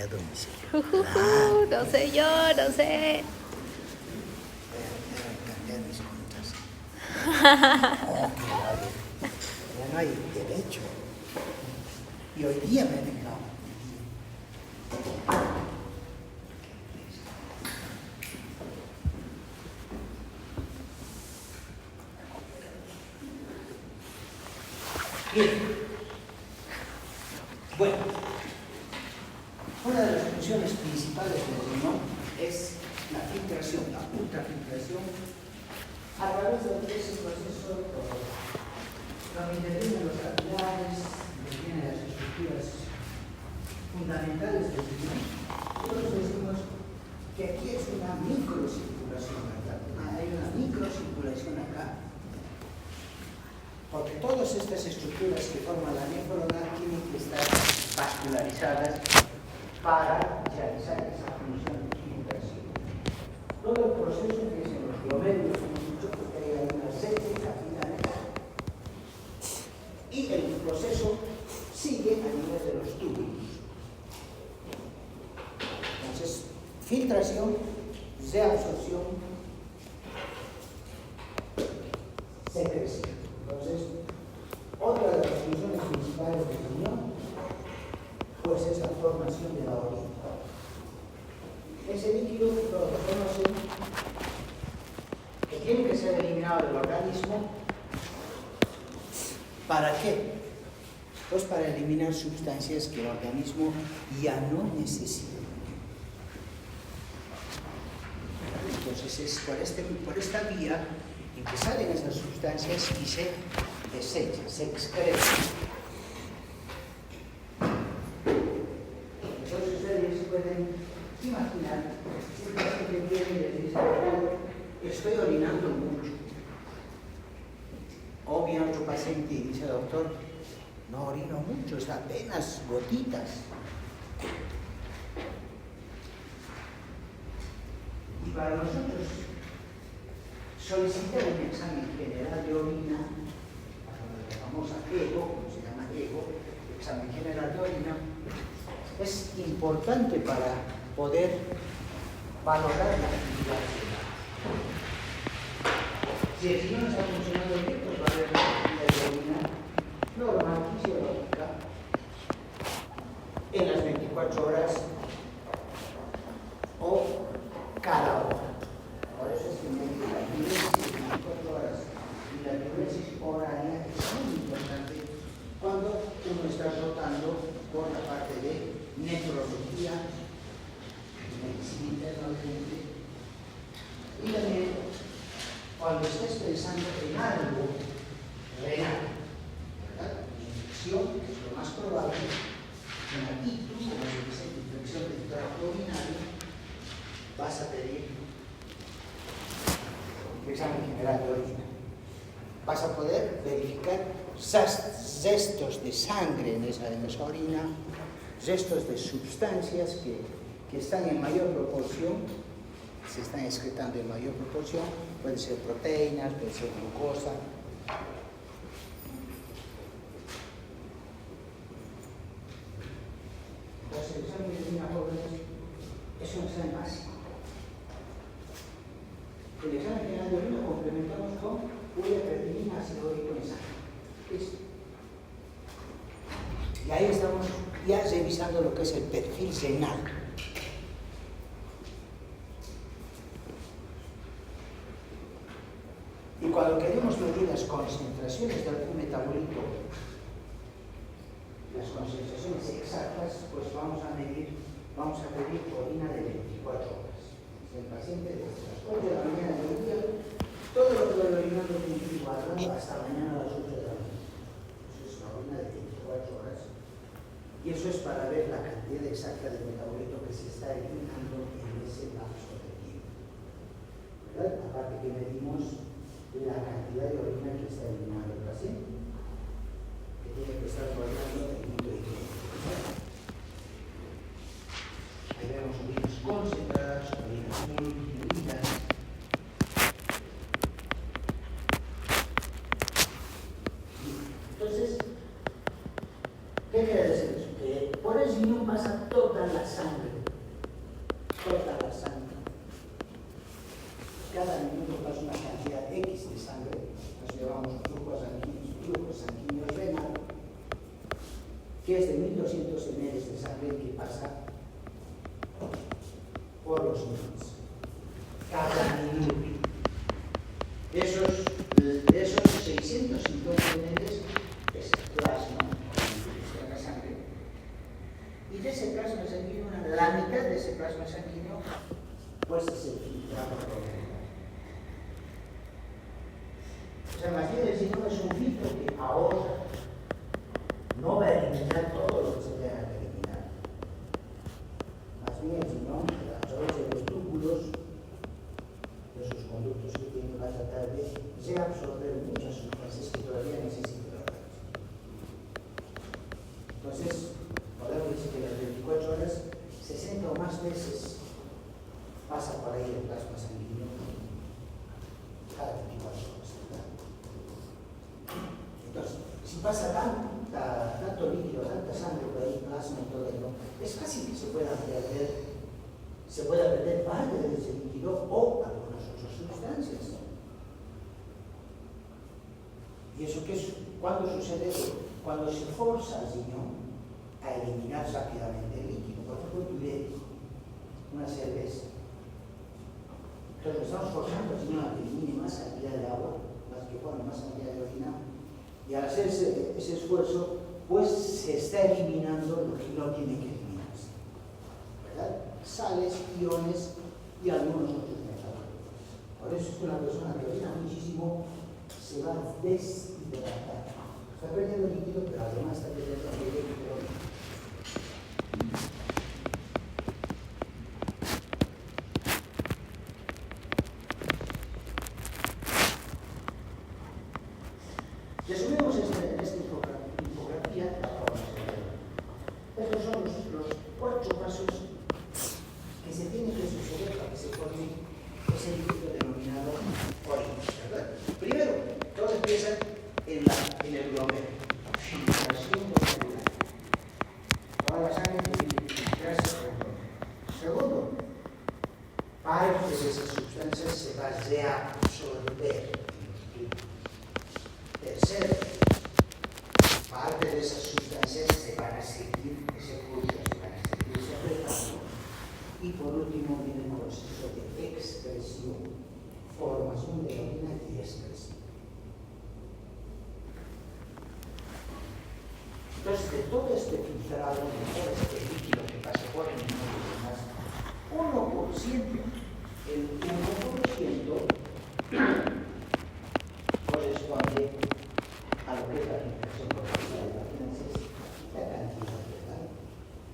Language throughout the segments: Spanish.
a domicilio. No sé yo, no sé. Cambiar mis cuentas. Oh, qué vale. Ya no hay derecho. Y hoy día me he dejado. Bien. Bueno, una de las funciones principales del riñón es la filtración, la ultrafiltración, a través de ese proceso donde intervienen los capilares, intervienen las estructuras fundamentales del riñón. Nosotros decimos que aquí es una microcirculación, ¿verdad? Hay una microcirculación acá. Porque todas estas estructuras que forman la nefrona tienen que estar vascularizadas para realizar esa función de filtración. Todo el proceso que es en los glomérulos, hemos dicho que hay una serie de capilares y el proceso sigue a nivel de los túbulos. Entonces, filtración, reabsorción, secreción. Entonces, otra de las funciones principales del riñón, pues es la formación de la orina. Ese líquido, todos lo conocen, que tiene que ser eliminado del organismo. ¿Para qué? Pues para eliminar sustancias que el organismo ya no necesita. Entonces es por esta vía en que salen esas sustancias y se desechan, se excretan. Entonces ustedes pueden imaginar si un paciente viene y les dice, estoy orinando mucho. O viene otro paciente y dice, doctor, no orino mucho, es apenas gotitas. Y para nosotros solicitar un examen general de orina, la famosa EGO, como se llama EGO, examen general de orina, es importante para poder valorar la actividad renal. Si el riñón está funcionando bien, pues va a haber una actividad de orina normal, fisiológica, en las 24 horas o cada hora. Por eso es que la diuresis de 24 horas y la diuresis horaria es muy importante cuando uno está rotando por la parte de nefrología, medicina interna urgente, y también cuando estés pensando en algo renal, ¿verdad? Infección, que es lo más probable, en la ictus, como se dice, infección del tracto urinario, vas a pedir examen general de orina. Vas a poder verificar restos de sangre en esa orina, restos de sustancias que están en mayor proporción, se están excretando en mayor proporción, pueden ser proteínas, puede ser glucosa. Entonces, el examen de orina, jóvenes, es un examen básico. El examen general de orina complementamos con urea, creatinina, ácido úrico en sangre. ¿Listo? Y ahí estamos ya revisando lo que es el perfil renal. Y cuando queremos medir las concentraciones de algún metabolito, las concentraciones exactas, pues vamos a pedir orina de 24 horas. El paciente desde las 8 de la mañana del día, todo lo que va orinando hasta mañana a las 8 de la mañana. Eso es una orina de 24 horas. Y eso es para ver la cantidad exacta de metabolito que se está eliminando en ese lapso de tiempo. ¿Verdad? Aparte que medimos la cantidad de orina que está eliminando el paciente, que tiene que estar guardando el minuto y medio. Ahí vemos orinas concentradas, orinas muy diluidas. Entonces, ¿qué quiere decir eso? Que por el riñón pasa toda la sangre toda la sangre. Cada minuto pasa una cantidad X de sangre, nos llevamos flujos sanguíneos renal, que es de 1200 ml de sangre que pasa por los riñones. Cada minuto. De esos 650 ml es plasma, es la sangre. Y de ese plasma sanguíneo, la mitad de ese plasma sanguíneo, pues se filtra por el riñón. O sea, más bien el riñón es un filtro que ahora no va a eliminar todo lo que se tenga que eliminar. Más bien el riñón, a través de los túbulos, de sus conductos que tienen, va a tratar de reabsorber muchas sustancias que todavía necesitan el organismo. Entonces, podemos decir que las 24 horas, 60 o más veces pasa por ahí el plasma sanguíneo cada 24 horas. ¿Verdad? Entonces, si pasa tanto líquido, tanta sangre por ahí, plasma y todo ello, es fácil que se pueda perder parte de ese líquido o algunas otras sustancias. ¿Y eso qué es? ¿Cuándo sucede eso? Cuando se forza al riñón a eliminar rápidamente el líquido. Por ejemplo, tú bebes una cerveza. Entonces estamos forzando al riñón a que elimine más cantidad de agua, más cantidad de orina. Y al hacer ese esfuerzo, pues se está eliminando lo que no tiene que eliminarse. ¿Verdad? Sales, iones y algunos otros metales. Por eso es que una persona que orina muchísimo se va a deshidratar. Está perdiendo líquido, pero además está perdiendo líquido. Resumimos en esta infografía la formación. Estos son los 4 pasos que se tienen que suceder para que se forme ese líquido denominado orina, ¿verdad? Primero, todo empieza en el glomero, filtración glomerular. Toda la sangre tiene que filtrarse por el glomero. Segundo, parte de esas sustancias se va a reabsorber. Tercero, parte de esas sustancias se van a seguir ese curso, se van a seguir secretando. Y por último viene el proceso de excreción, formación de orina y excreción. Entonces, de todo este filtrado, de todo este líquido que pasa por el riñón y demás, 1%, el 1% corresponde a lo que es la filtración corporal. Imagínense la cantidad, ¿verdad?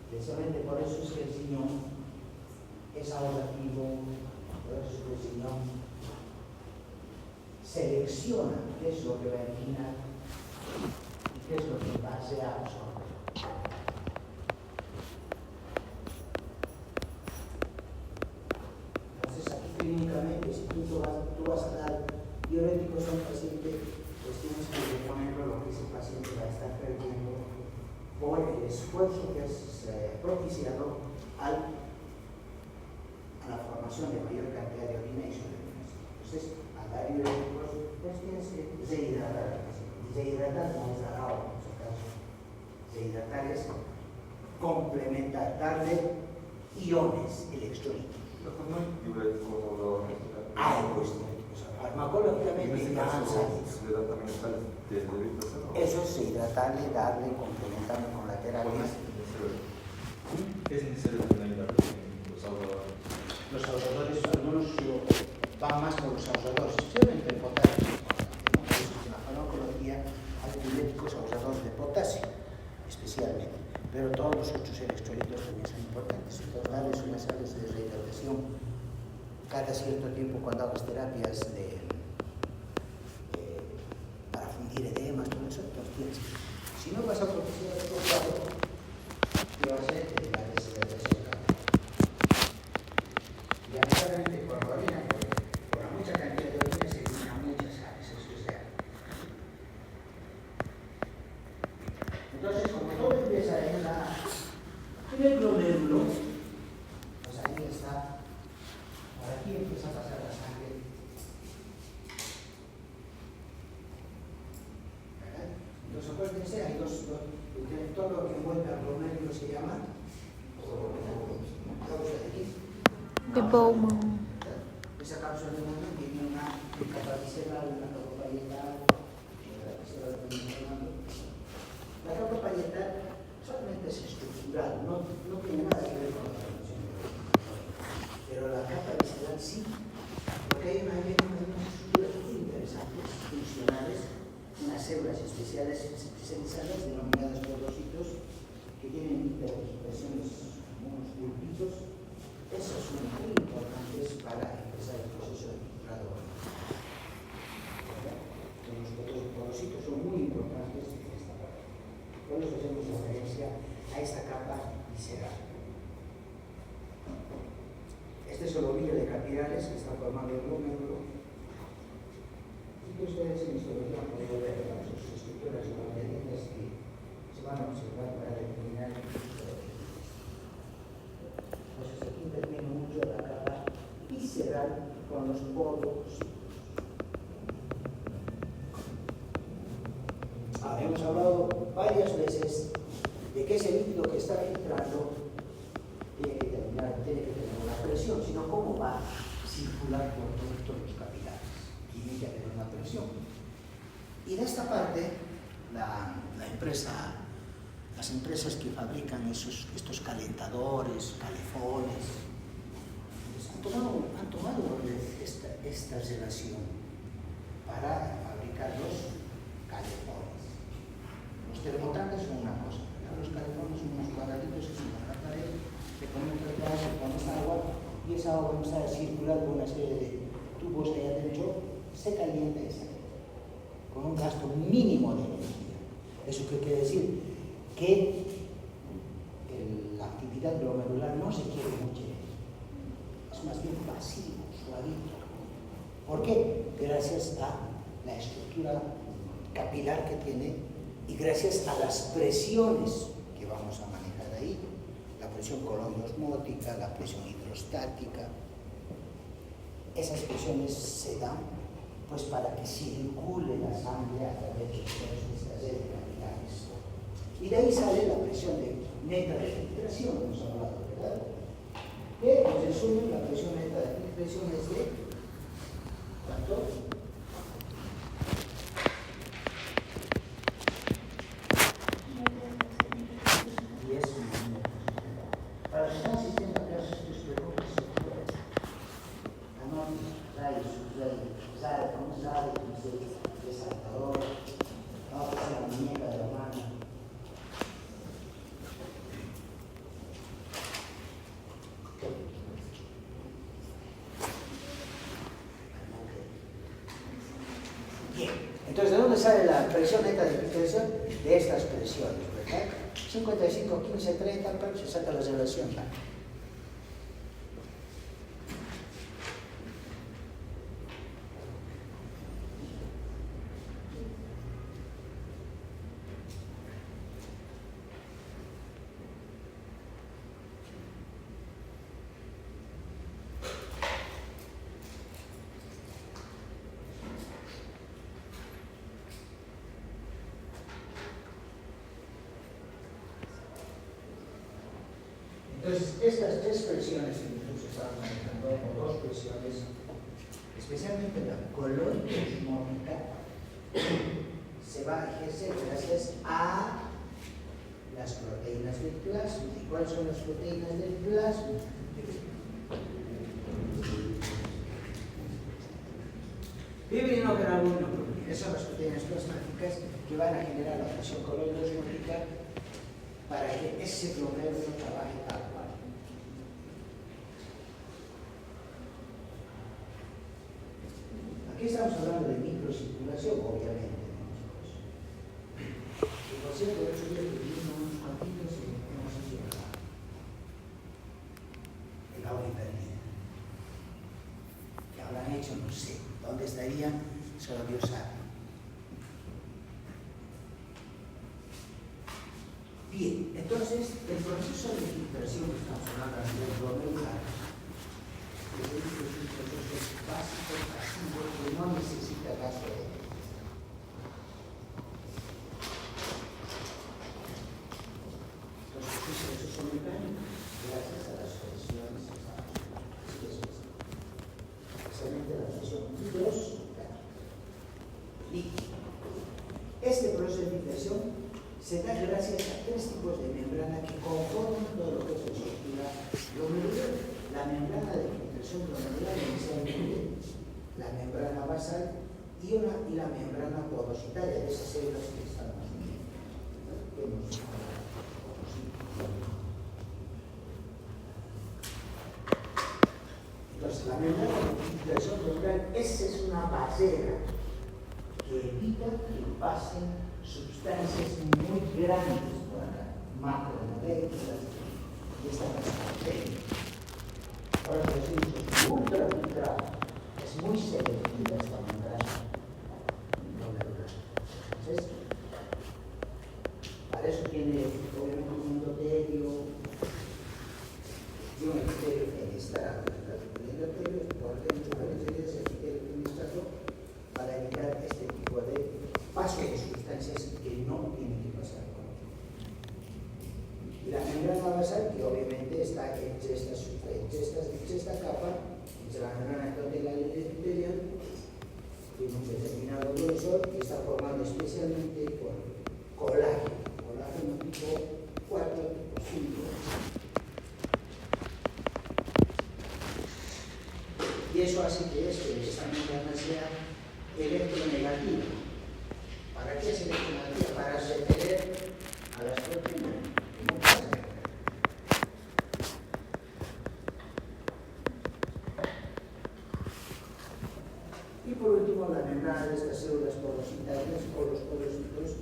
Precisamente por eso es que el riñón es ahorrativo, por eso es que el riñón selecciona qué es lo que va a eliminar y qué es lo que va a reabsorber. Entonces aquí clínicamente, si tú vas a dar diuréticos a un paciente, pues tienes que ponerlo lo que ese paciente va a estar perdiendo por el esfuerzo que es propiciado a la formación de mayor cantidad de orina y sobreorinación. Entonces, al dar diuréticos, pues tienes que rehidratar al paciente. Rehidratar no es dar agua, en este caso. Rehidratar es complementar, darle iones electrolíticos. ¿No hay diuréticos o lo Hay pues diuréticos. Farmacológicamente ya han salido. Eso es hidratarle, darle, complementarlo con la terapia. ¿Es necesario tener los ahorradores? Los ahorradores, algunos van más por los ahorradores, especialmente el potasio. Por eso en la farmacología hay diuréticos ahorradores de potasio, especialmente. Pero todos los otros electrolitos también son importantes. Entonces, darles unas sales de rehidratación cada cierto tiempo cuando hagas terapias para fundir edemas, todo eso, entonces tienes que. Si no vas a propiciar otro cuadro, te va a hacer la deshidratación. Y lamentablemente por la orina, por la mucha cantidad de orina se eliminan muchas sales, eso es real. Entonces, como todo empieza en el glomérulo, pues ahí está, por aquí empieza a pasar la sangre. ¿Verdad? Entonces acuérdense, hay todo lo que envuelve al glomérulo se llama cápsula de Kiss. De Bowman. Esa cápsula de Bowman tiene una capa visceral, una capa parietal, la capa parietal solamente es estructural, no tiene nada que ver con la transmisión. Pero la capa visceral sí, porque hay unas estructuras muy interesantes, funcionales, unas células especializadas denominadas podocitos, que tienen hiperexpresiones, unos bulbitos. Esas son muy importantes para empezar el proceso de filtrado. Los podocitos son muy importantes en esta parte. Por eso hacemos referencia a esta capa visceral. Este es el ovillo de capilares que está formando el glomérulo. Y que ustedes en histología han podido ver las estructuras glomerulares que se van a observar para determinar el histología. Entonces aquí interviene mucho la capa visceral con los podocitos. Hemos hablado varias veces de que ese líquido que está filtrando tiene que tener una presión, sino cómo va a circular por todos los capilares. Tiene que haber una presión. Y de esta parte, las empresas que fabrican estos calentadores, calefones, han tomado esta relación para fabricar los calefones. Los termotanques son una cosa, los calefones son unos cuadraditos que son una pared, se ponen entre ellas, se pone agua y esa agua empieza a circular por una serie de tubos ahí adentro, se calienta y se con un gasto mínimo de energía. ¿Eso qué quiere decir? Que la actividad glomerular no se quiere mucho, es más bien pasivo, suavito. ¿Por qué? Gracias a la estructura capilar que tiene y gracias a las presiones que vamos a manejar ahí, la presión coloidosmótica, la presión hidrostática. Esas presiones se dan pues para que circule la sangre a través de estas capilares. Y de ahí sale la presión neta de filtración, hemos hablado, ¿verdad? Que en resumen, la presión neta de filtración es de ¿cuánto? 10 milímetros. Para los que están asistiendo a clases, tus preguntas se pueden. Anoten, Zara, ¿cómo sabe que usted es saltador? No, que es la muñeca de la mano. Bien, entonces, ¿de dónde sale la presión neta de filtración? De estas presiones, ¿verdad? 55, 15, 30, pero se saca la relación. Entonces, estas tres presiones que nosotros estamos manejando, o dos presiones, especialmente la coloidosmótica, se va a ejercer gracias a las proteínas del plasma. ¿Y cuáles son las proteínas del plasma? Fibrinogenalbumin. Esas son las proteínas plasmáticas que van a generar la presión coloidosmótica para que ese glomérulo trabaje tal cual. Aquí estamos hablando de microcirculación, obviamente, ¿no? Y por cierto, el otro día tuvimos unos cuantitos y hemos hecho el audio perdido. ¿Qué habrán hecho? No sé. ¿Dónde estarían? Solo Dios sabe. Bien, entonces el proceso de filtración que estamos hablando a nivel glomerular se da gracias a tres tipos de membrana que conforman todo lo que es la estructura glomerular. La membrana de filtración glomerular, inicialmente la membrana basal y la membrana podocitaria de esas células que están más unidas. Entonces, la membrana de filtración glomerular, esa es una barrera que evita que pasen sustancias muy grandes por acá, macromoléculas, y esta bacteria. Ahora decimos ultrafiltrado, es muy selectiva esta membrana glomerular. Entonces, para eso tiene obviamente un endotelio y un epitelio fenestrado. El endotelio, por ejemplo, es el epitelio fenestrado para evitar este tipo de paso de sustancias que no tienen que pasar por aquí. Y la membrana basal, que obviamente está entre esta capa, entre la membrana endotelar y el epitelio, tiene un determinado grosor y está formado especialmente por colágeno tipo 4, tipo 5. Y eso hace que esta membrana sea electronegativa. ¿Para qué es electronegativa? Para repeler a las proteínas. No pasa nada. Y por último, la membrana de estas células podocitarias o los podocitos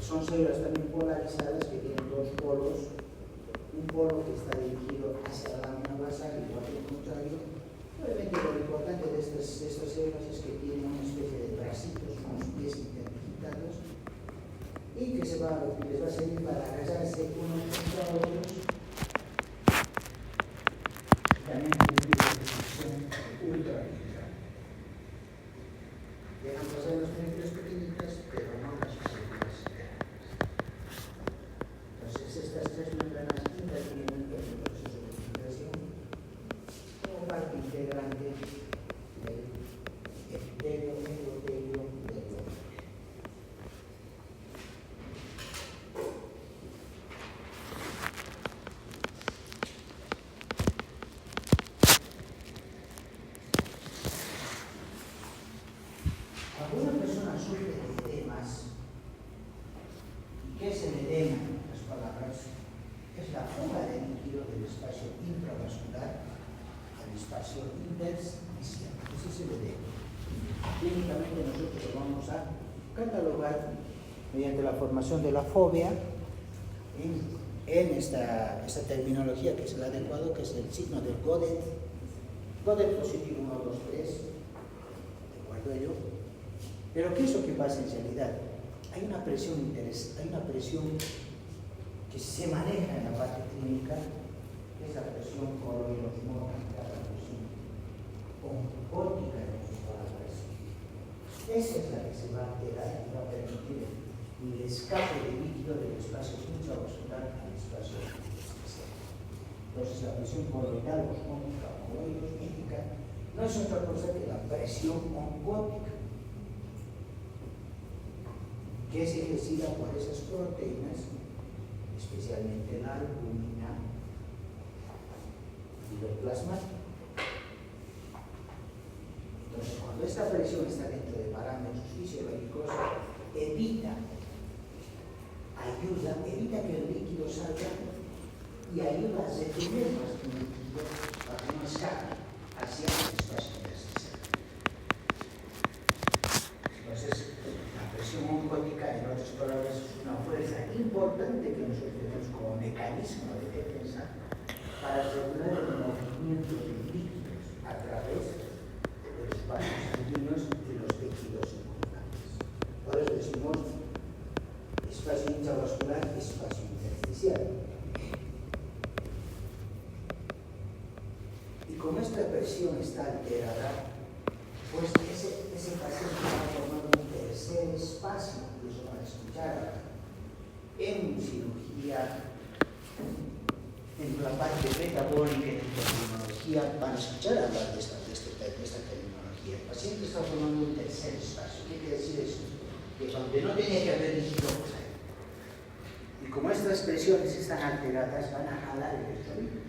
son células también polarizadas que tienen dos polos. Un polo que está dirigido hacia la lámina basal y el otro contrario. Obviamente lo importante de estas células es que tienen una especie de bracitos, unos pies interdigitados, y que les va a servir para agarrarse unos contra otros. También cumplir la función ultrafiltrada. Dejan pasar las películas pequeñitas, pero no las células grandes. Entonces estas tres membranas intervienen en el proceso de filtración como parte integrante del epitelio, endotelio del glomérulo. Cuando una persona sufre de edemas, ¿y qué es el edema? En otras palabras, es la fuga de líquido del espacio intravascular al espacio intersticial. Ese es el edema. Clínicamente nosotros lo vamos a catalogar mediante la formación de la fobia en esta terminología que es el adecuado, que es el signo del Godet. Godet positivo 1, 2, 3. ¿De acuerdo a ello? Pero ¿qué es lo que pasa en realidad? Hay una presión que se maneja en la parte clínica, que es la presión coloidosmótica, la presión oncótica en otras palabras. Esa es la que se va a alterar y va a permitir el escape de líquido del espacio intravascular al espacio intersticial. Entonces la presión coloidal, osmótica o coloidosmótica no es otra cosa que la presión oncótica, que es ejercida por esas proteínas, especialmente la albúmina y lo plasmático. Entonces, cuando esta presión está dentro de parámetros fisiológicos, evita que el líquido salga y ayuda a detener más que el líquido para que no escape hacia el espacio intersticial. Entonces, la presión oncótica, en otras palabras, es una fuerza importante que nosotros tenemos como mecanismo de defensa para regular el movimiento de líquidos a través de los vasos sanguíneos y los tejidos circundantes. Por eso decimos espacio intravascular, espacio intersticial. Y como esta presión está alterada, pues ese paciente va a formar un tercer espacio, que eso van a escuchar en cirugía, en la parte metabólica, en terminología, van a escuchar hablar de esta terminología. El paciente está formando un tercer espacio. ¿Qué quiere decir eso? Que donde no tenía que haber líquido, pues hay. Y como estas presiones están alteradas, van a jalar el electrolito.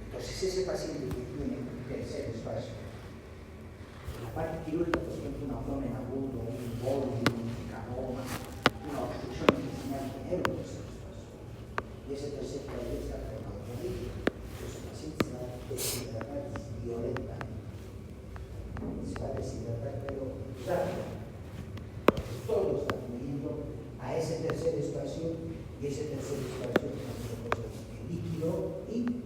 Entonces, ese paciente que tiene un tercer espacio, en la parte quirúrgica, por ejemplo, un abdomen agudo, un bolo, un caroma, una obstrucción intestinal, genera un tercer espacio. Y ese tercer espacio está formado por líquido. Entonces, el paciente se va a deshidratar violentamente. Se va a deshidratar, pero rápido. Todo está fluyendo a ese tercer espacio, y ese tercer espacio es el líquido y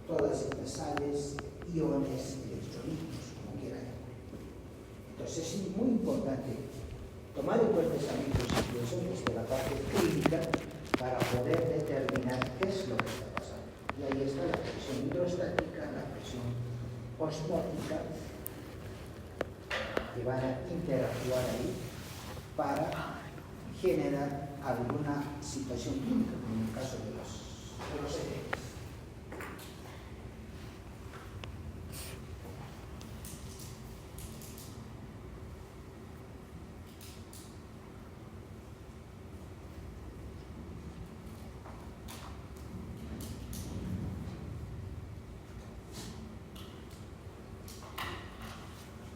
todas estas sales, iones, electrolitos, como quieran. Entonces es muy importante tomar en cuenta esa microsituación desde la parte clínica para poder determinar qué es lo que está pasando. Y ahí está la presión hidrostática, la presión osmótica, que van a interactuar ahí para generar alguna situación clínica, como en el caso de los edemas.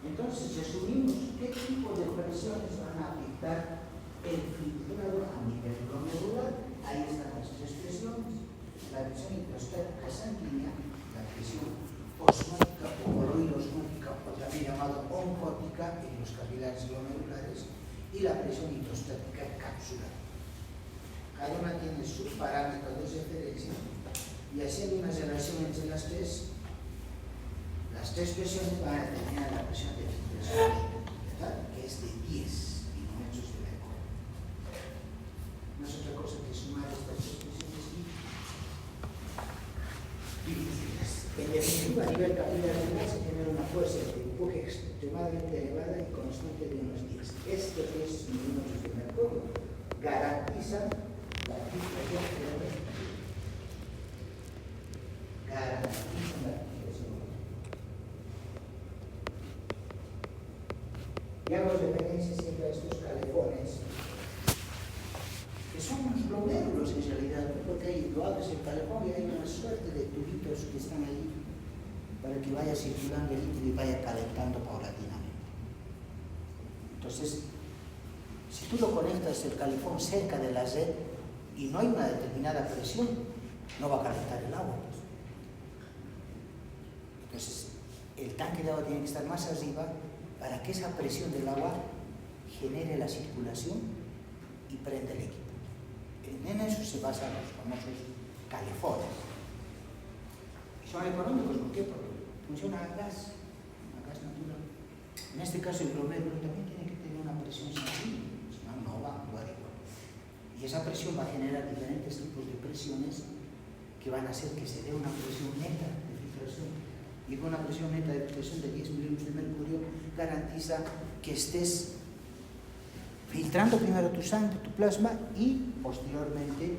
Entonces, resumimos qué tipo de presiones van a afectar el filtrado a nivel glomerular. Ahí están las tres presiones: la presión hidrostática sanguínea, la presión osmótica o coloidosmótica, o también llamado oncótica en los capilares glomerulares, y la presión hidrostática capsular. Cada una tiene sus parámetros de referencia, y haciendo una relación entre las tres presiones van a determinar la presión de filtración, ¿verdad? Que es de 10 milímetros de mercurio. No es otra cosa que sumar estas tres presiones y dividirlas. En definitiva, a nivel capilar se genera una fuerza de empuje extremadamente elevada y constante de unos 10. Estos 10 milímetros de mercurio garantizan la filtración de la respiración. Garantizan la filtración. Y hago referencia siempre a estos calefones, que son unos glomérulos en realidad, porque ahí lo abres el calefón y hay una suerte de tubitos que están ahí para que vaya circulando el líquido y vaya calentando paulatinamente. Entonces, si tú lo conectas el calefón cerca de la red y no hay una determinada presión, no va a calentar el agua. Entonces, el tanque de agua tiene que estar más arriba para que esa presión del agua genere la circulación y prenda el equipo. En eso se basan los famosos calefones. Y son económicos, ¿por qué? Porque funciona a gas natural. En este caso el glomérulo también tiene que tener una presión sanguínea, si no va a actuar igual. Y esa presión va a generar diferentes tipos de presiones que van a hacer que se dé una presión neta de filtración. Y con una presión neta de filtración de 10 milímetros de mercurio garantiza que estés filtrando primero tu sangre, tu plasma, y posteriormente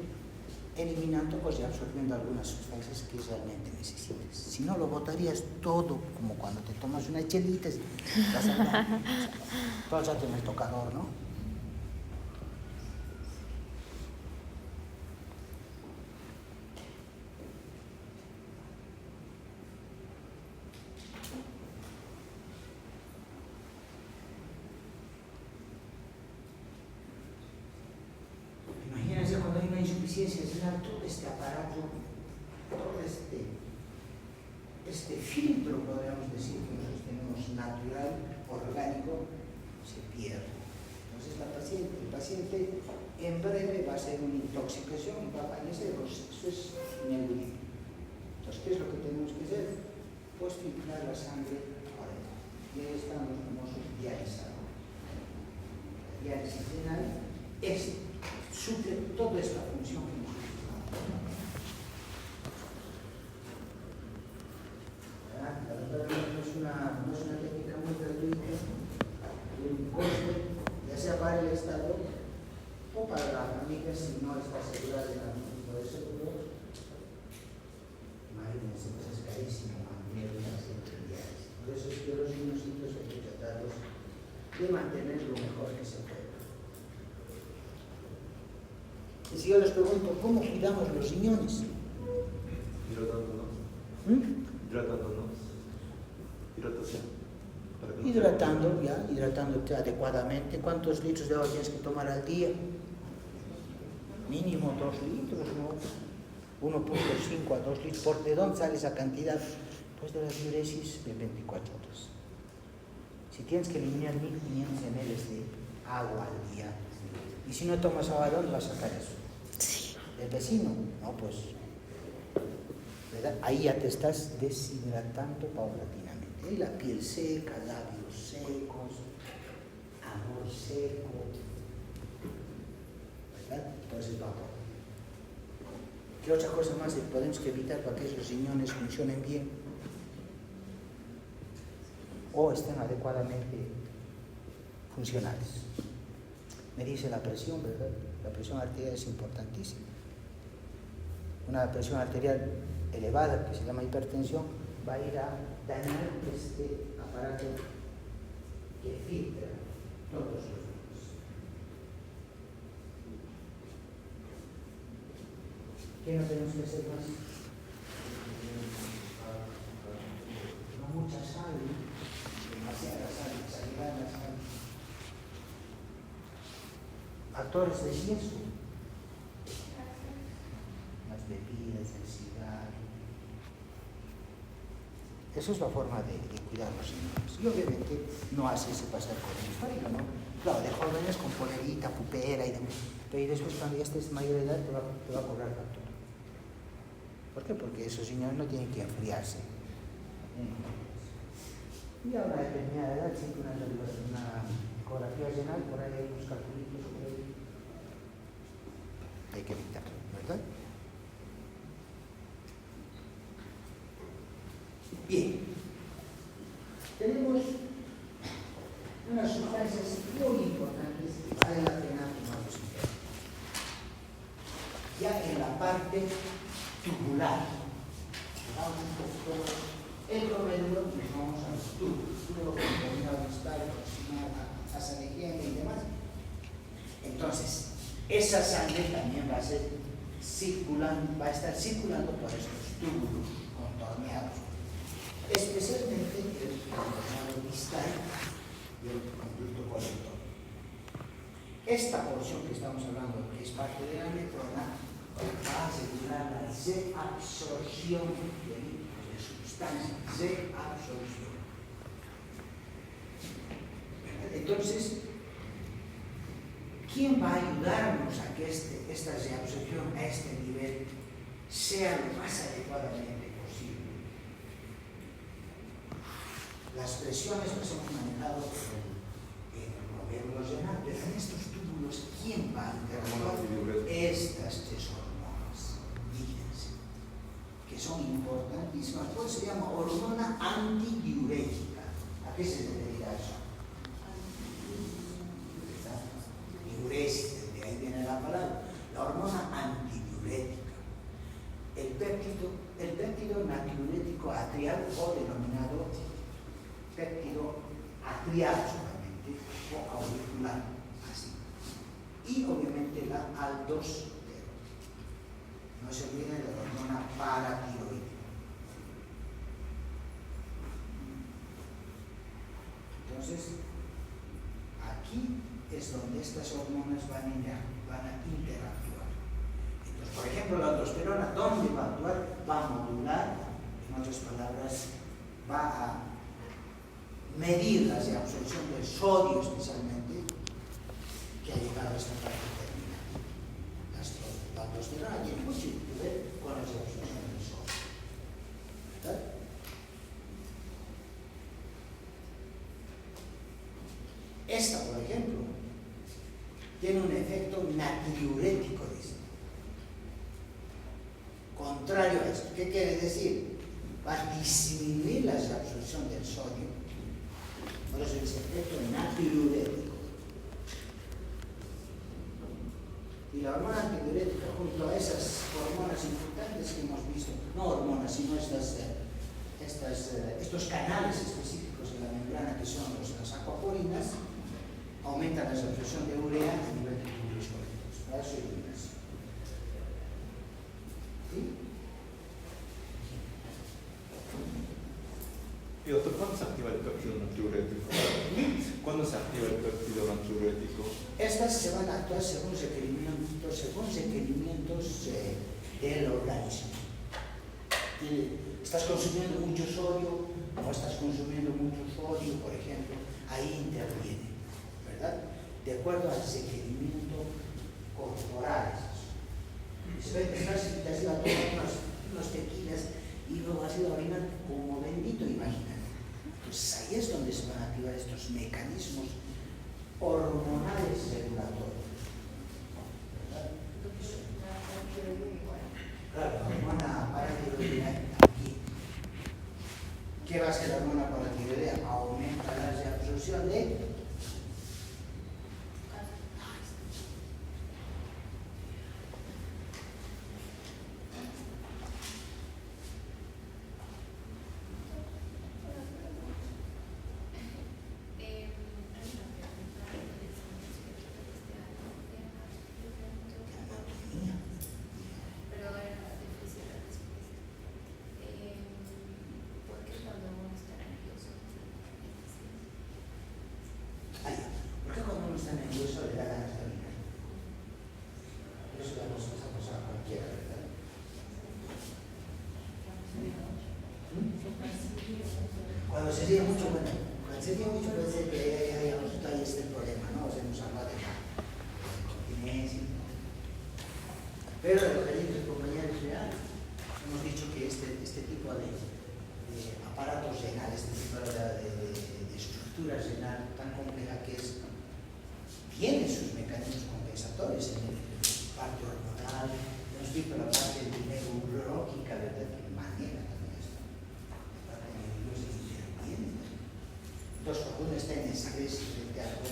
eliminando y absorbiendo algunas sustancias que realmente necesites. Si no, lo botarías todo, como cuando te tomas una chelita, vas a todo el rato en el tocador, ¿no? Imagínense cuando hay una insuficiencia renal, todo este aparato, todo este filtro, podríamos decir, que nosotros tenemos natural, orgánico, se pierde. Entonces el paciente en breve va a ser una intoxicación y va a fallecer. Eso es inaudito. Entonces, ¿qué es lo que tenemos que hacer? Pues filtrar la sangre por dentro. Y ahí están los famosos dializados. La diálisis renal suple toda esta función que nosotros tenemos. No es una técnica muy gratuita, un coste, ya sea para el Estado o para la familia si no está asegurada en algún tipo de seguro. Imagínense, pues es carísimo mantener una paciente diaria. Por eso es que los minuscitos hay que tratarlos de mantener lo mejor que se pueda. Y si yo les pregunto, ¿cómo cuidamos los riñones? Hidratándonos. Hidratándonos. Hidratación. Para que no se- Hidratándote adecuadamente. ¿Cuántos litros de agua tienes que tomar al día? Mínimo 2 litros, ¿no? 1.5 a 2 litros. ¿De dónde sale esa cantidad? Pues de la diuresis de 24 horas. Si tienes que eliminar 1500 ml de agua al día, y si no tomas agua, ¿de dónde vas a sacar eso? Sí. ¿Del vecino? No, pues, ¿verdad? Ahí ya te estás deshidratando paulatinamente. Y la piel seca, labios secos, amor seco, ¿verdad? Entonces vapor. ¿Qué otra cosa más podemos evitar para que esos riñones funcionen bien? O estén adecuadamente funcionales. Me dice la presión, ¿verdad? La presión arterial es importantísima. Una presión arterial elevada, que se llama hipertensión, va a ir a dañar este aparato que filtra todos los fluidos. ¿Qué no tenemos que hacer más? No mucha sal, demasiada sal, exagerada la sal. Factores de riesgo. Las bebidas, el cigarro. Eso es la forma de cuidar los riñones. Y obviamente no hacerse pasar por un histórico, ¿no? Claro, de jóvenes con polerita, pupera y demás. Pero después cuando ya estés mayor de edad te va a cobrar factura. ¿Por qué? Porque esos riñones no tienen que enfriarse. Y a una determinada edad, siempre una ecografía renal, por ahí hay unos calculitos por ahí. Hay que evitarlo, ¿verdad? Bien. Tenemos unas sustancias muy importantes que vale la pena tomarlos en cuenta. Ya en la parte tubular, vamos un poco el promedio, nos vamos a los túbulos, determinado distal, aproximada, tasa de higiene y demás. Entonces, esa sangre también va a estar circulando por estos túbulos contorneados, especialmente el contorneado distal y el conducto colector. Esta porción que estamos hablando, que es parte de la neurona, va a asegurar la reabsorción de sustancias, reabsorción. Entonces, ¿quién va a ayudarnos a que esta reabsorción a este nivel sea lo más adecuadamente posible? Las presiones las hemos manejado en el glomérulo renal, pero en estos túbulos, ¿quién va a interactuar? Estas tres hormonas, fíjense, que son importantísimas. Pues se llama hormona antidiurética. ¿A qué se referirá eso? Diuresis, de ahí viene la palabra. La hormona antidiurética. El péptido natriurético atrial, o denominado péptido atrial solamente, o auricular, así. Y obviamente la aldosterona. No se olviden de la hormona paratiroidea. Entonces, aquí es donde estas hormonas van a interactuar. Entonces, por ejemplo, la aldosterona, ¿dónde va a actuar? Va a modular, en otras palabras, va a medir la absorción del sodio especialmente, que ha llegado a esta parte terminal. La aldosterona tiene mucho que ver con la absorción del sodio. ¿Verdad? Esta, por ejemplo, tiene un efecto natriurético, dice. Contrario a esto. ¿Qué quiere decir? Va a disminuir la absorción del sodio. Por eso es efecto natriurético. Y la hormona antidiurética, junto a esas hormonas importantes que hemos visto, no hormonas, sino estos canales específicos de la membrana que son las acuaporinas, aumentan la absorción de urea a nivel de túbulos colectores. Para eso hay unas. Y otro, ¿cuándo se activa el péptido natriurético? ¿Cuándo se activa el péptido natriurético? Estas se van a actuar según requerimientos del organismo. Estás consumiendo mucho sodio, no estás consumiendo mucho sodio, por ejemplo, ahí interviene, ¿verdad? De acuerdo al requerimiento corporal. Se ve que estás ido a tomar unos tequilas y luego has ido a orinar como bendito, imagínate. Entonces ahí es donde se van a activar estos mecanismos hormonales regulatorios. ¿Verdad? Claro, la hormona paratiroidea aquí. ¿Qué va a hacer la hormona paratiroidea? Aumenta la reabsorción de cuando se ríe mucho, bueno, cuando se ríe mucho puede ser que ahí está el problema, ¿no? O sea, hemos hablado de la continencia. Pero el objetivo de compañía es real. Hemos dicho que este tipo de aparatos renales, este tipo de estructura renal tan compleja que es, tiene sus mecanismos compensatorios en el parte hormonal, hemos visto la parte neurológica, ¿verdad? Que maneja también esto. La parte nerviosa interviene. Entonces, cuando uno está en estrés frente a algo,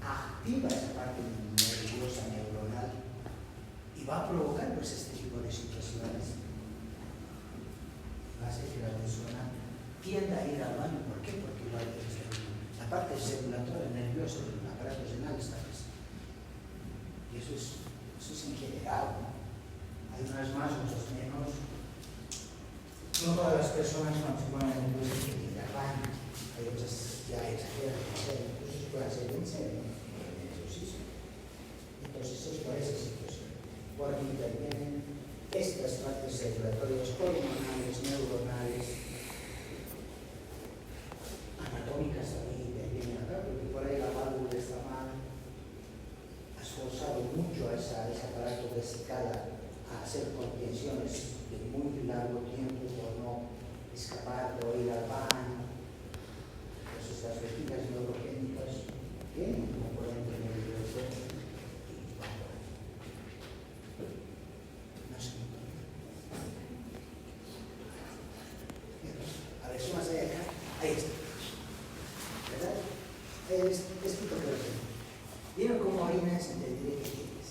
activa esa parte nerviosa, neuronal, y va a provocar pues, este tipo de situaciones. Hace que la persona tienda a ir al baño. ¿Por qué? Porque la parte circulatoria nerviosa del aparato renal está presente. Y eso es en general, ¿no? Hay unas más, otras menos. No todas las personas cuando se ponen nerviosas tienen que ir al baño. Hay otras ya exageran, incluso se puede hacer en serio, en el ejercicio. Entonces es por esa situación. Porque intervienen estas partes circulatorias, hormonales, neuronales, anatómicas también intervienen acá, porque por ahí la válvula está mal. Has forzado mucho a ese aparato vesical a hacer contenciones de muy largo tiempo por no escapar o ir al baño. Entonces las vejigas neurogénicas tienen un componente nervioso. A ver, sumas de acá. Ahí está. ¿Verdad? Es escrito que lo tengo. Dime cómo orinas y te diré qué tienes.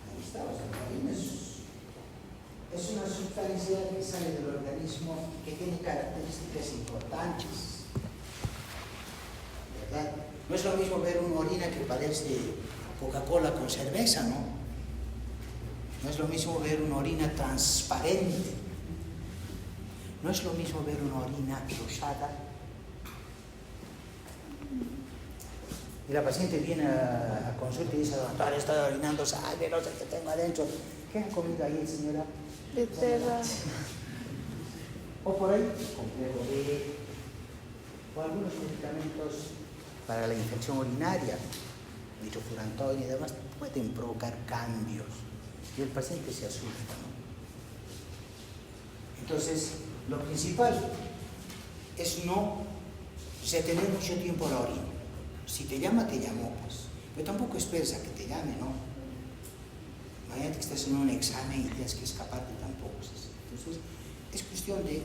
Ahí está, o sea, la orina es una sustancia que sale del organismo y que tiene características importantes. ¿Verdad? No es lo mismo ver una orina que parece Coca-Cola con cerveza, ¿no? No es lo mismo ver una orina transparente. No es lo mismo ver una orina rosada. Y la paciente viene a consulta y dice, doctor, he estado orinando sangre, no sé qué tengo adentro. ¿Qué ha comido ahí, señora? Beterra. O por ahí, complejo B, o algunos medicamentos para la infección urinaria, nitrofurantoin y demás, pueden provocar cambios. Y el paciente se asusta, ¿no? Entonces, lo principal es no retener mucho tiempo la orina. Si te llama, te llamó, pues. Pero tampoco esperes a que te llame, ¿no? Imagínate que estás en un examen y tienes que escaparte, tampoco es así. Entonces, es cuestión de,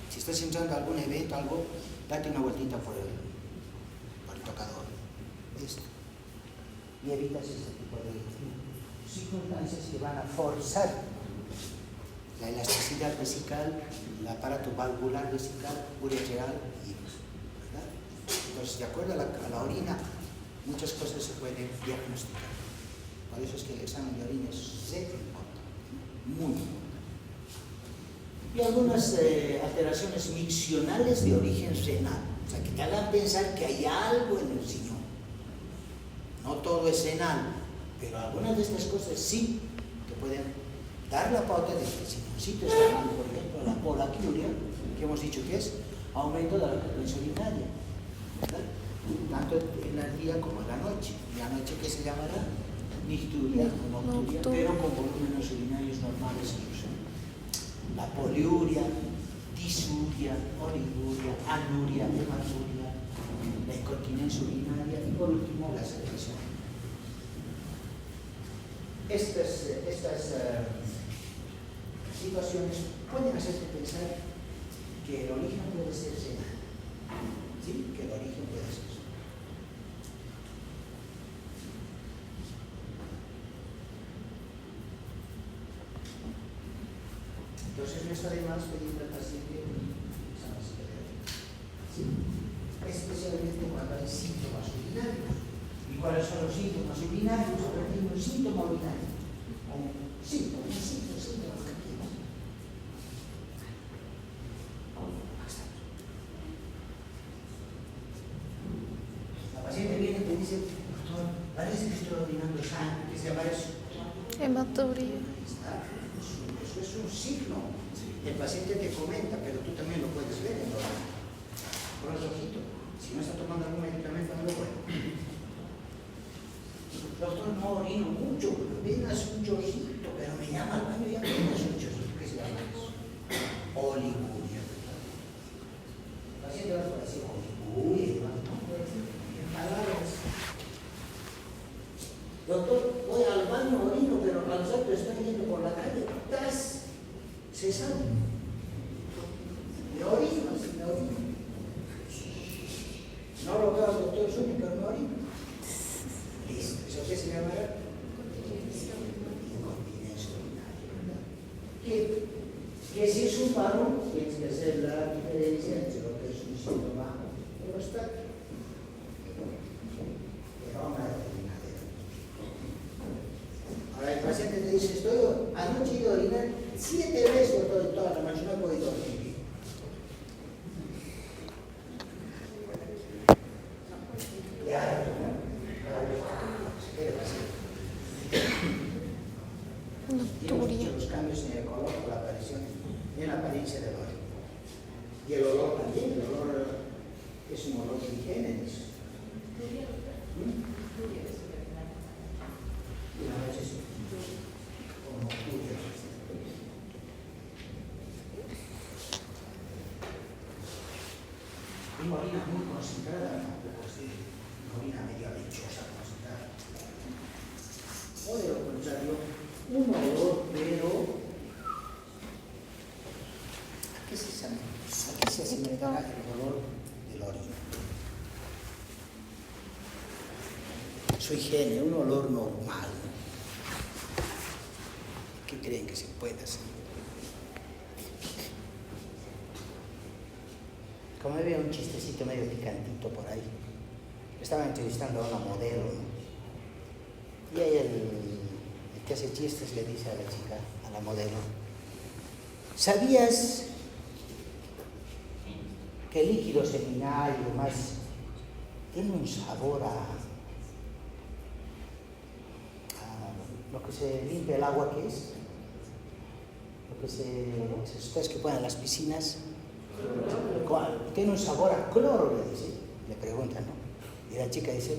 si estás entrando a algún evento, algo, date una vueltita por el tocador. Esto. Y evitas ese tipo de circunstancias que van a forzar la elasticidad vesical, el aparato valvular vesical, ureteral y ¿verdad? Entonces, de acuerdo a la orina, muchas cosas se pueden diagnosticar. Por eso es que el examen de orina es importante, muy importante. y algunas alteraciones miccionales de origen renal, o sea, que te hagan pensar que hay algo en el riñón. No todo es renal, pero algunas de estas cosas sí te pueden dar la pauta de que el riñoncito está mal. Por ejemplo, la polaquiuria, que hemos dicho que es aumento de la frecuencia urinaria, ¿verdad? Tanto en el día como en la noche. Y la noche, ¿qué se llamará? Nicturia o nocturia, pero con volúmenes urinarios normales incluso. La poliuria, disuria, oliguria, anuria, hematuria, la incontinencia urinaria y por último la secreción. Estas situaciones pueden hacerte pensar que el origen puede ser renal. ¿Sí? Que el origen puede ser. Entonces no está de más pedirle al paciente exámenes pediátricos. ¿Sí? Especialmente cuando hay síntomas urinarios. ¿Y cuáles son los síntomas urinarios? A ver, un síntoma urinario. Un síntoma que quieras. La paciente viene y te dice, doctor, parece que estoy orinando sangre. ¿Qué se llama eso? Hematuria. Eso es un signo. El paciente te comenta, pero tú también lo puedes ver en con los ojitos. Si no está tomando algún medicamento, no lo puede. Doctor, no orino mucho, apenas un chorrito, pero me llama al baño y apenas un chorrito. ¿Qué se llama eso? Oliguria. El paciente va a decir oliguria, no puede decir en palabras. Doctor, voy al baño, orino, pero al rato estoy yendo por la calle, ¡tas! Se sabe. Me orino, así me orino. No lo veo al doctor Zuni, pero me orino. Listo. ¿Eso qué se llamará? Incontinencia urinaria. Que si es un varón, tienes que hacer la diferencia entre lo que es un síntoma prostático. Pero una determinadera. Ahora el paciente te dice, anoche he ido a orinar 7 veces toda la noche, no he podido dormir. Ya, Nocturia. los cambios en el color por la aparición, en la apariencia del olor. Y el olor también, el olor es un olor de higiene. Una vez sí. Como nocturia. Una orina muy concentrada, una orina medio lechosa concentrada. O de lo contrario, un olor, pero ¿a qué se asemejará el olor del orina? Su higiene, un olor normal. ¿Qué creen que se puede hacer? Como había un chistecito medio picantito por ahí. Estaba entrevistando a una modelo, ¿no? Y ahí el que hace chistes le dice a la chica, a la modelo, ¿sabías que el líquido seminal y demás tiene un sabor a lo que se limpia el agua, que es? Lo que ustedes que ponen en las piscinas. Tiene un sabor a cloro, le dice. Le preguntan, ¿no? Y la chica dice,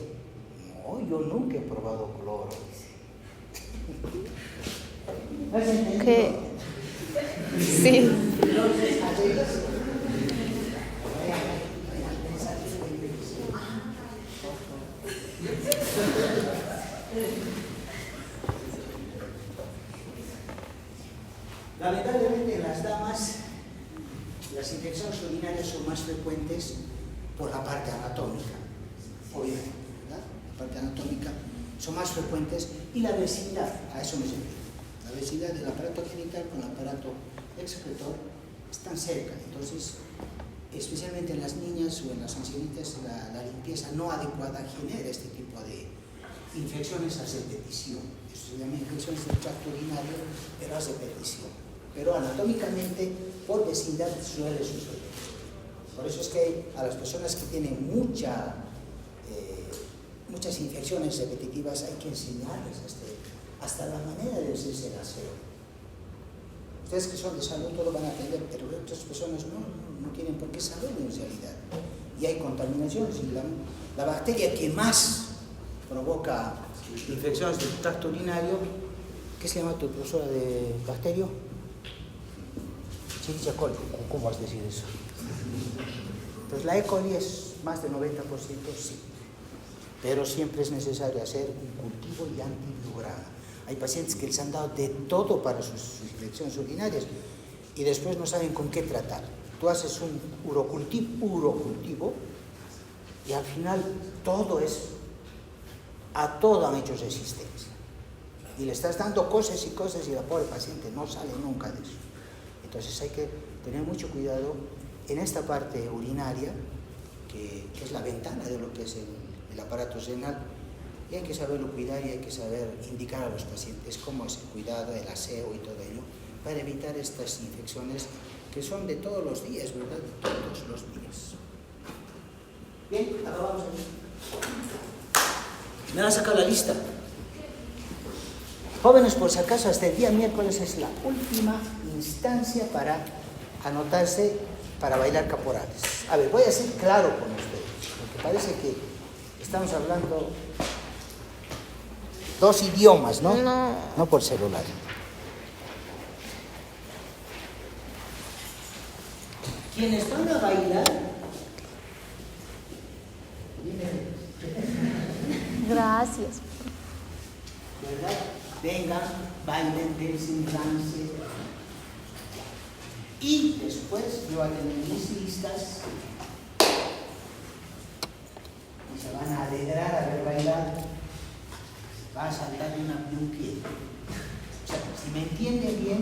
no, yo nunca he probado cloro. ¿Has entendido? ¿Qué? Sí. Entonces, lamentablemente en las damas las infecciones urinarias son más frecuentes por la parte anatómica, obviamente, ¿verdad? La parte anatómica son más frecuentes y la vecindad, a eso me refiero. La vecindad del aparato genital con el aparato excretor están cerca, entonces, especialmente en las niñas o en las ancianitas, la limpieza no adecuada genera este tipo de infecciones a repetición. Eso se llama infecciones del tracto urinario, pero a repetición. pero anatómicamente por vecindad suele suceder. Por eso es que a las personas que tienen muchas infecciones repetitivas hay que enseñarles hasta la manera de hacerse el aseo. Ustedes que son de salud todo lo van a aprender, pero otras personas no tienen por qué saberlo en realidad. Y hay contaminaciones. Y la bacteria que más provoca infecciones del tracto urinario, ¿qué se llama tu profesora de bacterio? Escherichia coli. ¿Cómo vas a decir eso? Entonces la E. coli es más del 90%, sí. Pero siempre es necesario hacer un cultivo y antiviral. Hay pacientes que les han dado de todo para sus infecciones urinarias y después no saben con qué tratar. Tú haces un urocultivo y al final a todo han hecho resistencia. Y le estás dando cosas y cosas y la pobre paciente no sale nunca de eso. Entonces hay que tener mucho cuidado en esta parte urinaria, que es la ventana de lo que es el aparato renal, y hay que saberlo cuidar y hay que saber indicar a los pacientes cómo es el cuidado, el aseo y todo ello, para evitar estas infecciones que son de todos los días, ¿verdad? De todos los días. Bien, acabamos aquí. Me van a sacar la lista. Jóvenes, por si acaso, hasta el día miércoles es la última instancia para anotarse para bailar caporales. A ver, voy a ser claro con ustedes, porque parece que estamos hablando dos idiomas, ¿no? No por celular. Quienes van a bailar, Gracias. ¿verdad? Vengan, bailen, dense, dance. Y después yo voy a tener mis listas y se van a alegrar a ver bailar. Va a saltar de un pie. O sea, si me entienden bien,